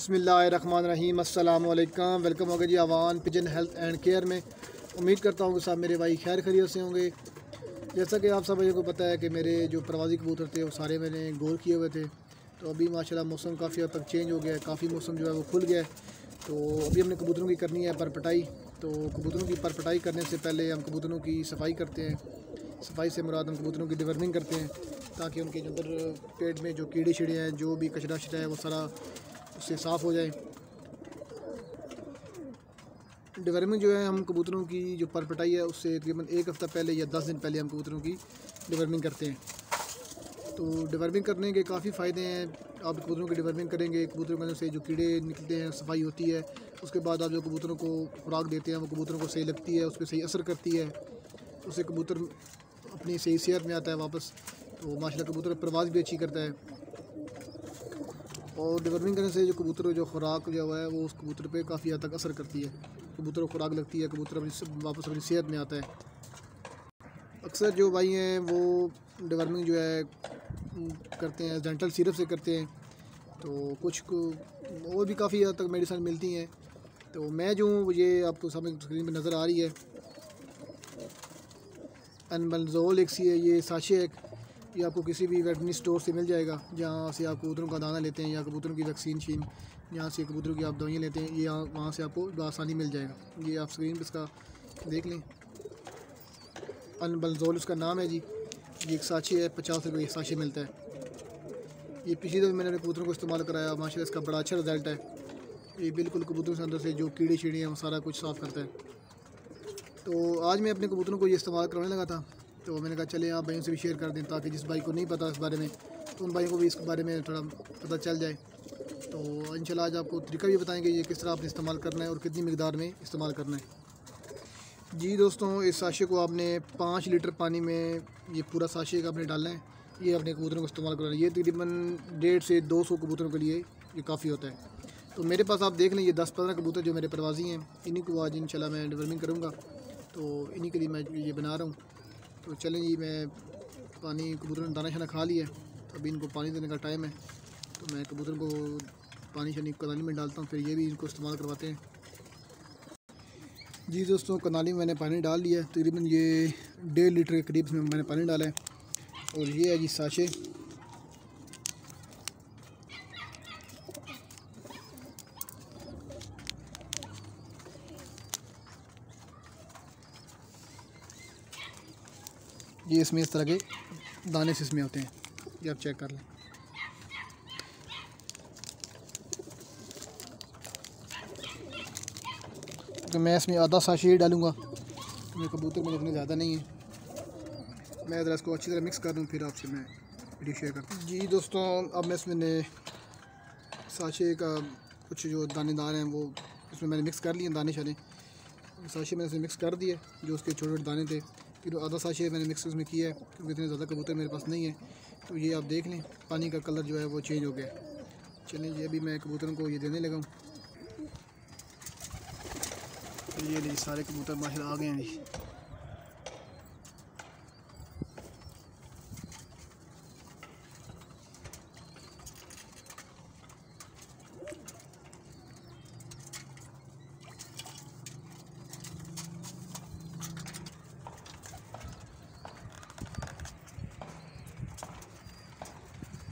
बिस्मिल्लाहिर्रहमानिर्रहीम अस्सलाम वालेकुम। वेलकम हो गया जी आवान पिजन हेल्थ एंड केयर में। उम्मीद करता हूँ कि सब मेरे भाई खैर खैरियत से होंगे। जैसा कि आप सब भाइयों को पता है कि मेरे जो प्रवासी कबूतर थे वो सारे मैंने गोल किए हुए थे। तो अभी माशाल्लाह मौसम काफ़ी हद तक चेंज हो गया है, काफ़ी मौसम जो है वो खुल गया है। तो अभी हमने कबूतरों की करनी है परपटाई। तो कबूतरों की परपटाई करने से पहले हम कबूतरों की सफाई करते हैं। सफाई से मुराद हम कबूतरों की डिवर्मिंग करते हैं ताकि उनके जो अंदर पेट में जो कीड़े शीड़े हैं, जो भी कचरा शरा है वो सारा उससे साफ़ हो जाए। डिवर्मिंग जो है हम कबूतरों की जो परपटाई है उससे तकरीबन एक हफ़्ता पहले या 10 दिन पहले हम कबूतरों की डिवर्मिंग करते हैं। तो डिवर्मिंग करने के काफ़ी फ़ायदे हैं। आप कबूतरों की डिवर्मिंग करेंगे, कबूतरों के अंदर से जो कीड़े निकलते हैं सफाई होती है। उसके बाद आप जो कबूतरों को खुराक देते हैं वो कबूतरों को सही लगती है, उस पर सही असर करती है, उससे कबूतर अपनी सही सेहत में आता है वापस। तो माशाल्लाह कबूतर परवाज़ भी अच्छी करता है। और डिवर्मिंग करने से जो कबूतर जो खुराक जो है वो उस कबूतर पे काफ़ी हद तक असर करती है। कबूतर को खुराक लगती है, कबूतर वापस अपनी सेहत में आता है। अक्सर जो भाई हैं वो डिवर्मिंग जो है करते हैं डेंटल सिरप से करते हैं। तो कुछ को और भी काफ़ी हद तक मेडिसिन मिलती हैं। तो मैं जो हूँ ये आपको सामने स्क्रीन पर नज़र आ रही है, अनबलजोल एक सी है, ये साशे एक, ये आपको किसी भी वेटरनरी स्टोर से मिल जाएगा जहाँ से आप कबूतरों का दाना लेते हैं या कबूतरों की वैक्सीन शीन जहाँ से कबूतरों की आप दवाइयाँ लेते हैं, ये वहाँ से आपको आसानी मिल जाएगा। ये आप स्क्रीन पर इसका देख लें, अनबलजोल उसका नाम है जी। ये एक साशे है, 50 रुपये साशे मिलता है। ये पिछली दफ़े मैंने अपने कबूतरों को इस्तेमाल कराया, माशाल्लाह इसका बड़ा अच्छा रिज़ल्ट है। ये बिल्कुल कबूतरों के अंदर से जो कीड़े शीड़े हैं वो सारा कुछ साफ़ करता है। तो आज मैं अपने कबूतरों को ये इस्तेमाल करने लगा था, तो मैंने कहा चले आप भाइयों से भी शेयर कर दें ताकि जिस भाई को नहीं पता इस बारे में तो उन भाइयों को भी इस बारे में थोड़ा पता चल जाए। तो इंशाल्लाह आज आपको तरीका भी बताएंगे ये किस तरह आपने इस्तेमाल करना है और कितनी मिकदार में इस्तेमाल करना है। जी दोस्तों, इस साशे को आपने 5 लीटर पानी में ये पूरा साशे का आपने डालना है। ये अपने कबूतरों को इस्तेमाल करना है। ये तकरीबन 150 से 200 कबूतरों के लिए ये काफ़ी होता है। तो मेरे पास आप देख लें ये 10-15 कबूतर जो मेरे प्रवासी हैं, इन्हीं को आज इंशाल्लाह मैं डिवर्मिंग करूँगा। तो इन्हीं के लिए मैं ये बना रहा हूँ। तो चलें जी, मैं पानी कबूतरों ने दाना शाना खा लिया है, तो अभी इनको पानी देने का टाइम है। तो मैं कबूतरों को पानी शानी कनाली में डालता हूँ, फिर ये भी इनको इस्तेमाल करवाते हैं। जी दोस्तों, कनाली में मैंने पानी डाल लिया है, तकरीबन ये 1.5 लीटर के करीब में मैंने पानी डाला है। और ये है जी साशे। ये इसमें इस तरह के दाने से इसमें होते हैं, ये आप चेक कर लें। तो मैं इसमें आधा साशे ही डालूँगा, मेरे कबूतर में इतने ज़्यादा नहीं है। मैं ज़रा इसको अच्छी तरह मिक्स कर दूँ फिर आपसे मैं वीडियो शेयर करता हूँ। जी दोस्तों, अब मैं इसमें साशे का कुछ जो दानेदार हैं वो इसमें मैंने मिक्स कर लिए दाने शाने। साशे मैंने इसमें मिक्स कर दिए जो उसके छोटे छोटे दाने थे। फिर आधा साशे मैंने मिक्स उसमें किया है क्योंकि इतने ज़्यादा कबूतर मेरे पास नहीं है। तो ये आप देख लें, पानी का कलर जो है वो चेंज हो गया। चलिए जी, अभी मैं कबूतरों को ये देने लगा हूँ। तो ये नहीं, सारे कबूतर माशाल्लाह आ गए हैं जी।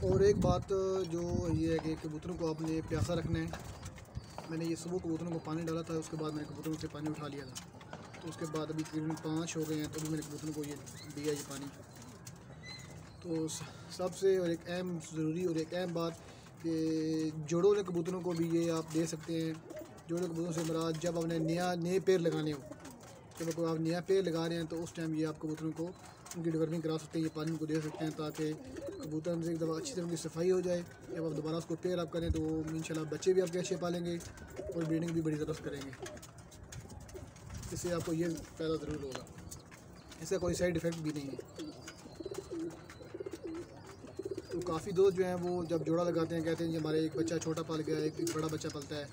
और एक बात जो ये है कि कबूतरों को आपने प्यासा रखना है। मैंने ये सुबह कबूतरों को पानी डाला था, उसके बाद मैंने कबूतरों से पानी उठा लिया था। तो उसके बाद अभी तकरीबन 5 हो गए हैं, तो अभी मैंने कबूतरों को ये दिया ये पानी। तो सबसे और एक अहम ज़रूरी और एक अहम बात कि जोड़ों वाले कबूतरों को भी ये आप दे सकते हैं। जोड़ों कबूतरों से मुराद जब आपने नए पेड़ लगाने हो, जब कोई आप नया पेड़ लगा रहे हैं तो उस टाइम ये आप कबूतरों को उनकी डिवर्मिंग करा सकते हैं, ये पानी उनको दे सकते हैं ताकि कबूतर से एक दफ़ा अच्छी तरह की सफाई हो जाए। जब आप दोबारा उसको पेड़ आप करें तो इंशाल्लाह बच्चे भी आपके अच्छे पालेंगे और ब्रीडिंग भी बड़ी ज़बरदस्त करेंगे। इससे आपको ये फ़ायदा ज़रूर होगा, इसका कोई साइड इफ़ेक्ट भी नहीं है। तो काफ़ी दोस्त जो हैं वो जब जोड़ा लगाते हैं कहते हैं कि हमारे एक बच्चा छोटा पल गया, एक बड़ा बच्चा पलता है,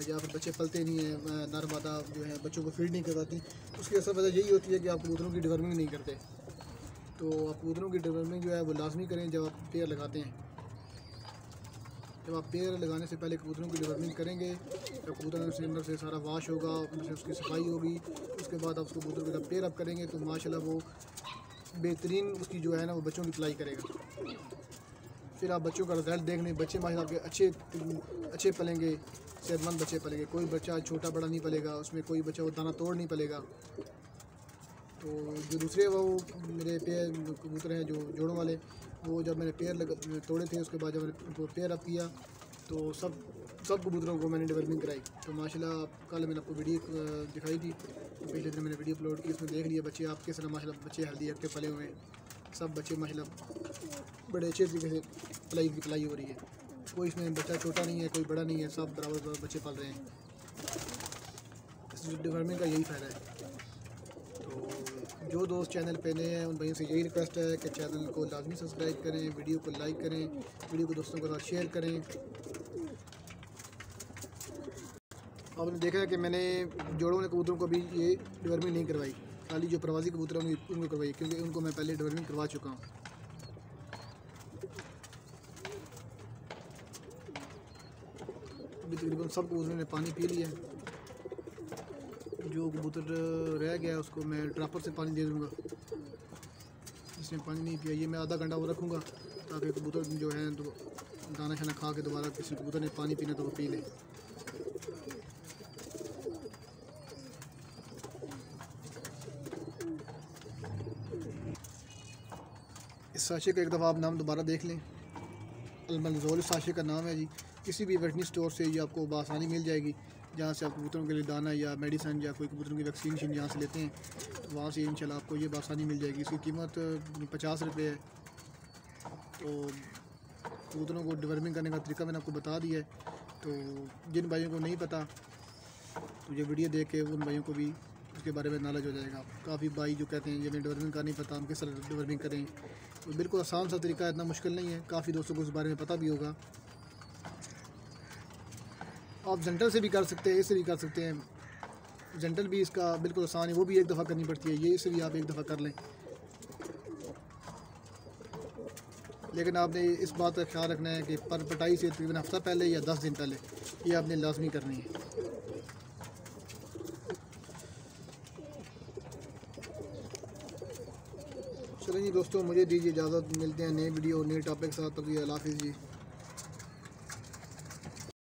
या फिर बच्चे पलते नहीं हैं, नर मादा जो है बच्चों को फीड नहीं करवाती। उसकी असल वजह यही होती है कि आप कबूतरों की डिवर्मिंग नहीं करते। तो आप कबूतरों की डिवर्मिंग जो है वो लाजमी करें जब आप पेड़ लगाते हैं। जब आप पेयर लगाने से पहले कबूतरों की डिवर्मिंग करेंगे तो कबूतर से अंदर से सारा वाश होगा, अंदर से उसकी सफाई होगी। उसके बाद आप उसको कबूतर को जब पेयर अप करेंगे तो माशाल्लाह वो बेहतरीन उसकी जो है ना वो बच्चों की पलाई करेगा। फिर आप बच्चों का रिजल्ट देख लें, बच्चे माशाल्लाह आपके अच्छे पलेंगे, सेहतमंद बच्चे पलेंगे। कोई बच्चा छोटा बड़ा नहीं पलेगा, उसमें कोई बच्चा वो दाना तोड़ नहीं पलेगा। तो जो दूसरे वो मेरे पेयर कबूतर हैं जो जोड़ों वाले, वो जब मैंने पेयर तोड़े थे उसके बाद जब मैंने उनको पेयर अप किया तो सब कबूतरों को मैंने डिवर्मिंग कराई। तो माशाल्लाह कल मैंने आपको वीडियो दिखाई थी, तो पिछले दिन मैंने वीडियो अपलोड की, उसमें देख लिया बच्चे आपके साथ माशाल्लाह बच्चे हेल्दी एक्टिव पले हुए हैं। सब बच्चे माशाल्लाह बड़े अच्छे तरीके से पलाई हो रही है। कोई इसमें बच्चा छोटा नहीं है, कोई बड़ा नहीं है, सब बराबर बच्चे पल रहे हैं। इस डिवर्मिंग का यही फ़ायदा है। तो जो दोस्त चैनल पे नए हैं उन भाइयों से यही रिक्वेस्ट है कि चैनल को लाजमी सब्सक्राइब करें, वीडियो को लाइक करें, वीडियो को दोस्तों के साथ शेयर करें। आपने देखा है कि मैंने जोड़ों वाले कबूतरों को भी ये डिवर्मिंग नहीं करवाई, खाली जो प्रवासी कबूतर हैं उनको करवाई, क्योंकि उनको मैं पहले डिवर्मिंग करवा चुका हूँ। अभी तकरीबन सब कबूतरों ने पानी पी लिया है। जो कबूतर रह गया उसको मैं ड्रापर से पानी दे दूँगा। इसने पानी नहीं पिया, ये मैं आधा घंटा वो रखूँगा ताकि कबूतर जो है तो दाना शाना खा के दोबारा किसी कबूतर ने पानी पीना तो वो पी ले। इस साशे का एक दफ़ा आप नाम दोबारा देख लें, अलमलजोल साशे का नाम है जी। किसी भी वेटरनरी स्टोर से ये आपको बआसानी मिल जाएगी, जहाँ से आप कबूतरों के लिए दाना या मेडिसन या कोई कबूतरों की वैक्सीनेशन जहाँ से लेते हैं तो वहाँ से इंशाल्लाह आपको ये बआसानी मिल जाएगी। इसकी कीमत 50 रुपये है। तो कबूतरों को डिवर्मिंग करने का तरीका मैंने आपको बता दिया है। तो जिन भाइयों को नहीं पता तो ये वीडियो देख के उन भाइयों को भी उसके बारे में नॉलेज हो जाएगा। काफ़ी भाई जो कहते हैं ये हमें डिवर्मिंग का नहीं पता, हम किस तरह डिवर्मिंग करें, तो बिल्कुल आसान सा तरीका है, इतना मुश्किल नहीं है। काफ़ी दोस्तों को इस बारे में पता भी होगा। आप जेंटल से भी कर सकते हैं, इससे भी कर सकते हैं। जेंटल भी इसका बिल्कुल आसान है, वो भी एक दफ़ा करनी पड़ती है, ये इससे भी आप एक दफ़ा कर लें। लेकिन आपने इस बात का ख्याल रखना है कि पर पटाई से तकरीबन हफ्ता पहले या 10 दिन पहले ये आपने लाजमी करनी है। चलिए जी दोस्तों, मुझे दीजिए इजाज़त, मिलते हैं नए वीडियो नए टॉपिक के साथ। तब अल्लाह हाफ़िज़ जी।